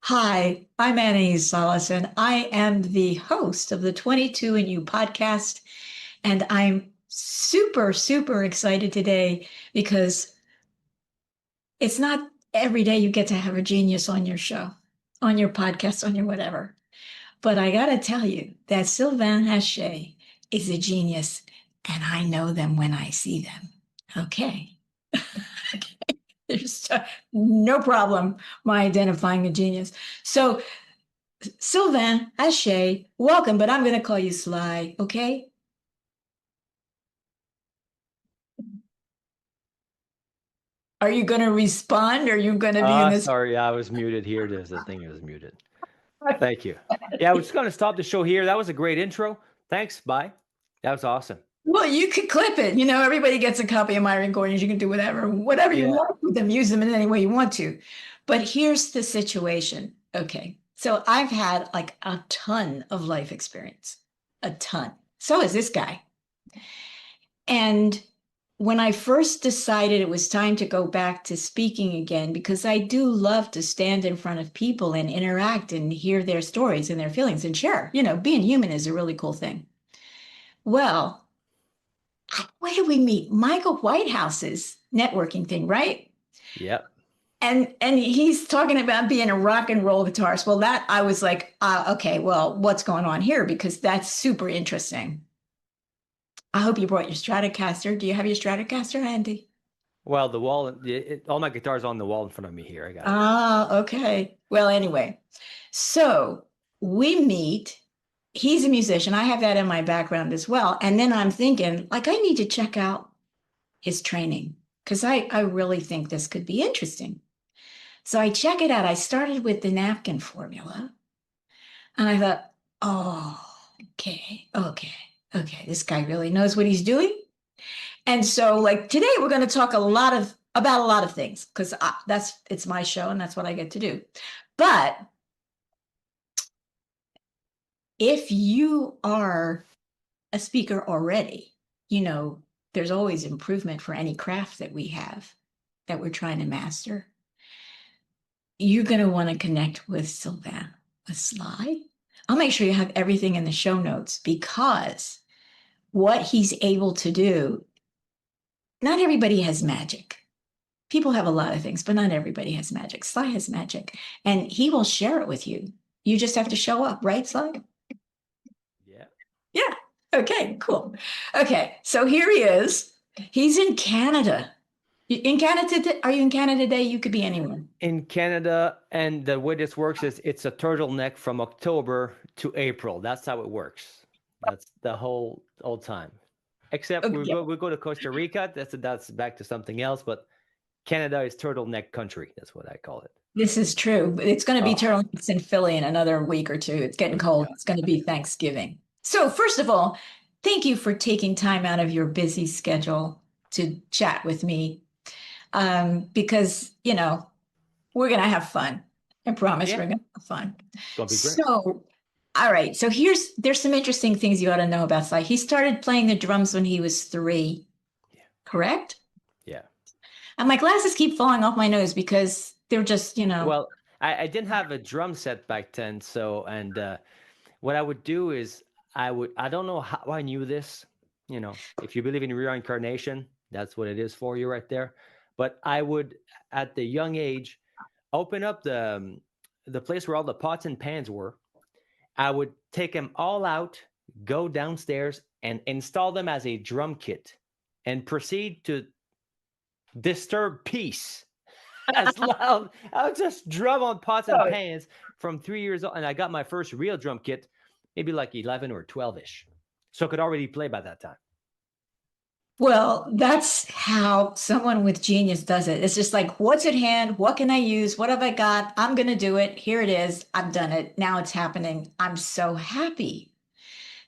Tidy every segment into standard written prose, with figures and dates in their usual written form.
Hi, I'm Annie Solison. I am the host of the 22 and You podcast, and I'm super, super excited today because it's not every day you get to have a genius on your show, on your podcast, on your whatever. But I gotta tell you that Sylvain Hache is a genius, and I know them when I see them. Okay. There's no problem my identifying a genius. So Sylvain, Hache, welcome, but I'm going to call you Sly, okay? Are you going to respond? Or are you going to be in this? Sorry, I was muted here. There's the thing is muted. Thank you. Yeah, we're just going to stop the show here. That was a great intro. Thanks. Bye. That was awesome. Well, you could clip it. Everybody gets a copy of my recordings. You can do whatever you Yeah. want with them, use them in any way you want to. But here's the situation. Okay. So I've had like a ton of life experience, a ton. So is this guy. And when I first decided it was time to go back to speaking again, because I do love to stand in front of people and interact and hear their stories and their feelings and share, being human is a really cool thing. Well, where did we meet? Michael Whitehouse's networking thing, right? Yep. And he's talking about being a rock and roll guitarist. Well, that I was like, okay, well, what's going on here? Because that's super interesting. I hope you brought your Stratocaster. Do you have your Stratocaster handy? Well, the wall, all my guitars on the wall in front of me here. I got it. Ah, okay. Well, anyway, so we meet. He's a musician. I have that in my background as well. And then I'm thinking, like, I need to check out his training because I really think this could be interesting. So I check it out. I started with the napkin formula and I thought, oh, okay. This guy really knows what he's doing. And so, like today, we're going to talk about a lot of things because it's my show and that's what I get to do. But if you are a speaker already, there's always improvement for any craft that we have that we're trying to master. You're going to want to connect with Sylvain, with Sly. I'll make sure you have everything in the show notes because what he's able to do, not everybody has magic. People have a lot of things, but not everybody has magic. Sly has magic, and he will share it with you. You just have to show up, right, Sly? Yeah. Yeah. Okay, cool. Okay, so here he is. He's in Canada. In Canada, are you in Canada today? You could be anywhere. In Canada, and the way this works is it's a turtleneck from October to April. That's how it works. That's the whole time. Except Okay. we go to Costa Rica. That's back to something else. But Canada is turtleneck country. That's what I call it. This is true, but it's going to be Oh, turtlenecks in Philly in another week or two. It's getting cold. yeah. It's going to be Thanksgiving. So, first of all, thank you for taking time out of your busy schedule to chat with me because, we're going to have fun. I promise Yeah. we're going to have fun. It's gonna be great. So, all right. So, there's some interesting things you ought to know about Sly. He started playing the drums when he was 3, Yeah. correct? Yeah. And my glasses keep falling off my nose because they're just, Well, I didn't have a drum set back then, so and what I would do is I don't know how I knew this. If you believe in reincarnation, that's what it is for you right there. But I would, at the young age, open up the place where all the pots and pans were. I would take them all out, go downstairs, and install them as a drum kit, and proceed to disturb peace as loud. I would just drum on pots and oh, pans from 3 years old, and I got my first real drum kit, maybe like 11 or 12ish, so I could already play by that time. well, that's how someone with genius does it. It's just like, what's at hand? What can I use? What have I got? I'm going to do it. Here it is. I've done it. Now it's happening. I'm so happy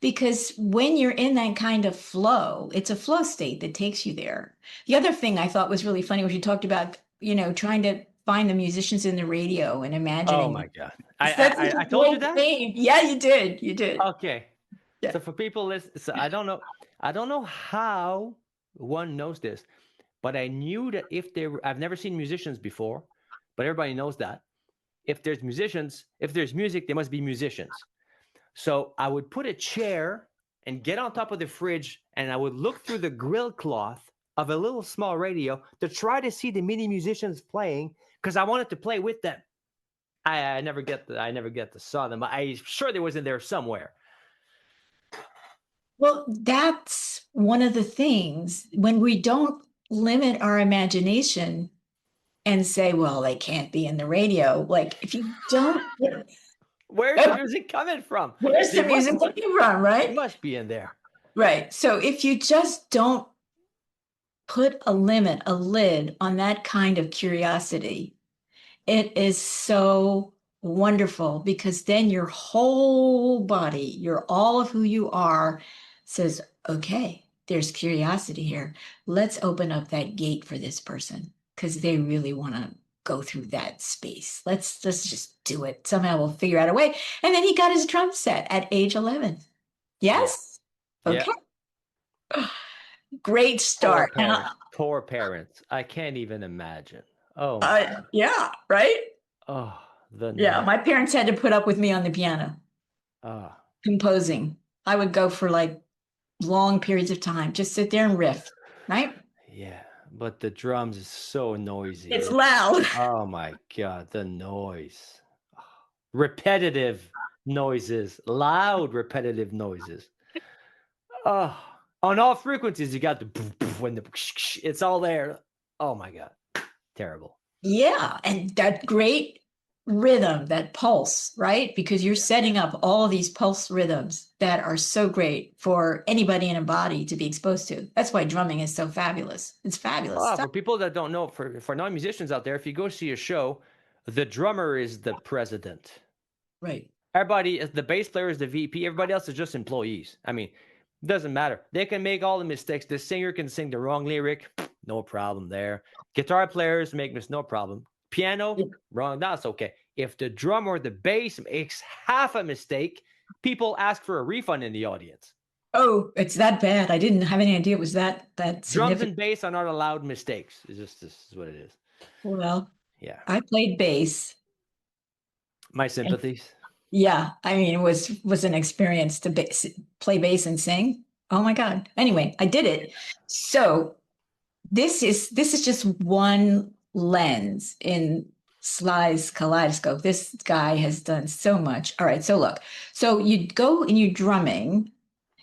because when you're in that kind of flow, it's a flow state that takes you there. The other thing I thought was really funny was you talked about, trying to find the musicians in the radio and Oh imagining them. my god! That's such I a told you great that. thing. Yeah, you did. You did. Okay, Yeah. so for people listen, so I don't know how one knows this, but I knew that if they were, I've never seen musicians before, but everybody knows that. if there's music, there must be musicians. So I would put a chair and get on top of the fridge, and I would look through the grill cloth of a little small radio to try to see the mini musicians playing, because I wanted to play with them. I never get to saw them. I'm sure they was in there somewhere. Well, that's one of the things when we don't limit our imagination and say, well, they can't be in the radio. Like if you don't, Where's the music coming from? where's They the must music coming from, they right? must be in there. Right. So if you just don't put a limit, a lid on that kind of curiosity, it is so wonderful because then your whole body, your all of who you are says, okay, there's curiosity here. Let's open up that gate for this person because they really want to go through that space. Let's just do it. Somehow we'll figure out a way. And then he got his drum set at age 11. Yeah. Yes? Yeah. Okay. Great Poor start. parents. Poor parents. I can't even imagine. Oh my God. Yeah, right? Oh, the Yeah, no. my parents had to put up with me on the piano Ah, composing. I would go for like long periods of time, just sit there and riff, right? yeah. But the drums is so noisy. It's loud. Oh my God, the noise. Repetitive noises, loud repetitive noises. Oh, on all frequencies, you got the poof, poof, when the it's all there. Oh my God, terrible. Yeah, and that great rhythm, that pulse, right? Because you're setting up all these pulse rhythms that are so great for anybody in a body to be exposed to. That's why drumming is so fabulous. It's fabulous Oh, stuff. for people that don't know, for non-musicians out there, if you go see a show, the drummer is the president. Right. Everybody, the bass player is the VP. Everybody else is just employees. I mean, it doesn't matter. They can make all the mistakes. The singer can sing the wrong lyric, no problem there. Guitar players make no problem. Piano, wrong, that's okay. If the drum or the bass makes half a mistake, people ask for a refund in the audience. Oh, it's that bad. I didn't have any idea it was that Drums significant. and bass are not allowed mistakes. It's just this is what it is. Well, Yeah. I played bass. My And sympathies. yeah, I mean, it was an experience to play bass and sing. Oh my God. Anyway, I did it. So this is just one lens in Sly's kaleidoscope. This guy has done so much. All right, so look. So you go and you drumming.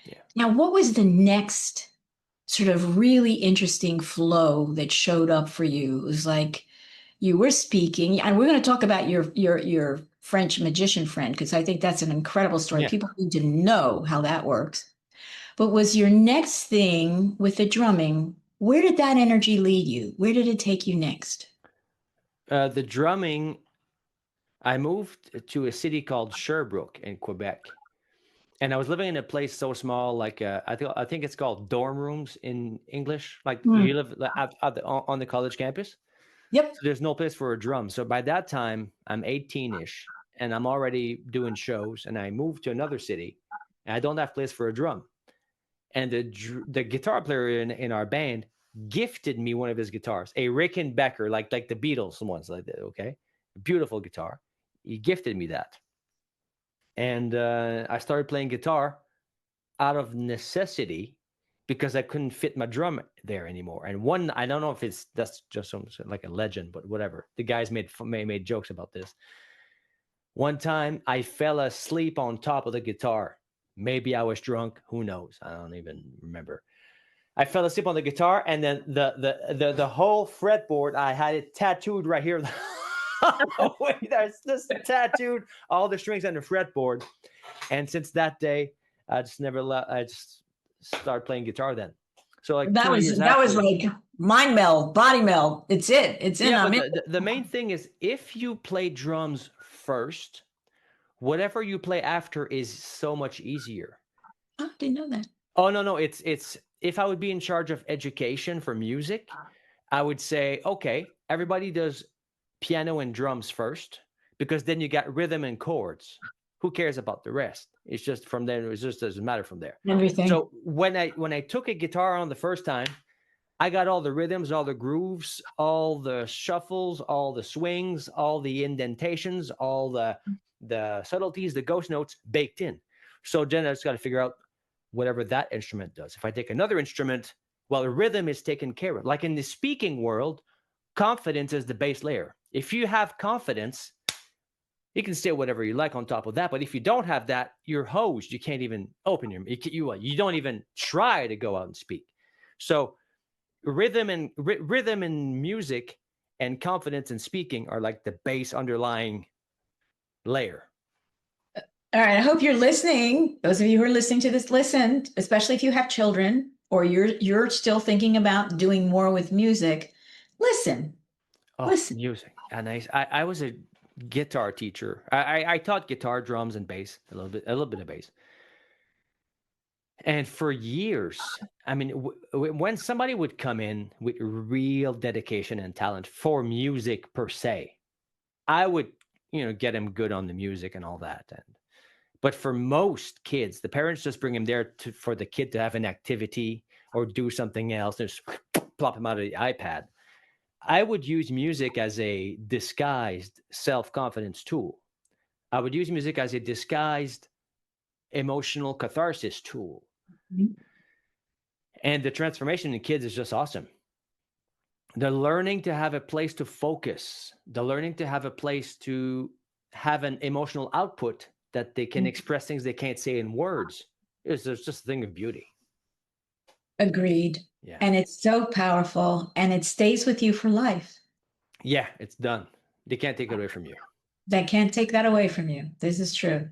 Yeah. Now, what was the next sort of really interesting flow that showed up for you? It was like you were speaking, and we're going to talk about your French magician friend because I think that's an incredible story. Yeah. People need to know how that works. But was your next thing with the drumming, where did that energy lead you? Where did it take you next? The drumming, I moved to a city called Sherbrooke in Quebec. And I was living in a place so small, like I think it's called dorm rooms in English. Like Hmm. you live on the college campus, Yep. so there's no place for a drum. So by that time, I'm 18ish, and I'm already doing shows. And I moved to another city, and I don't have place for a drum. And the guitar player in our band gifted me one of his guitars, a Rickenbacker, like the Beatles ones, like that. Okay, beautiful guitar. He gifted me that, and I started playing guitar out of necessity because I couldn't fit my drum there anymore. And one, I don't know if that's just like a legend, but whatever. The guys made jokes about this. One time, I fell asleep on top of the guitar. Maybe I was drunk. Who knows? I don't even remember. I fell asleep on the guitar, and then the whole fretboard, I had it tattooed right here. There's just tattooed all the strings on the fretboard. And since that day, I just never let. I just started playing guitar then. So like That 2 was years that was after. like mind meld, body meld. It's it. It's in. Yeah, I'm but in. the main thing is if you play drums first, whatever you play after is so much easier. Oh, didn't know that. Oh no, it's if I would be in charge of education for music, I would say, okay, everybody does piano and drums first, because then you got rhythm and chords. Who cares about the rest? It's just from there, it just doesn't matter from there. Everything. So when I took a guitar on the first time, I got all the rhythms, all the grooves, all the shuffles, all the swings, all the indentations, all the subtleties, the ghost notes baked in. So then I just got to figure out whatever that instrument does. If I take another instrument, well, the rhythm is taken care of. Like in the speaking world, confidence is the base layer. If you have confidence, you can say whatever you like on top of that. But if you don't have that, you're hosed. You can't even open you don't even try to go out and speak. So rhythm and music and confidence in speaking are like the base underlying layer. All right, I hope you're listening. Those of you who are listening to this, listen, especially if you have children or you're still thinking about doing more with music. Listen, Oh, listen. music. And I was a guitar teacher. I taught guitar, drums, and bass, a little bit of bass. And for years, I mean, when somebody would come in with real dedication and talent for music per se, I would, get him good on the music and all that. But for most kids, the parents just bring him there for the kid to have an activity or do something else. Just plop him out of the iPad. I would use music as a disguised self-confidence tool. I would use music as a disguised emotional catharsis tool. And the transformation in kids is just awesome. They're learning to have a place to focus. They're learning to have a place to have an emotional output that they can express things they can't say in words. It's just a thing of beauty. Agreed. Yeah. And it's so powerful and it stays with you for life. Yeah, it's done. They can't take it away from you. They can't take that away from you. This is true.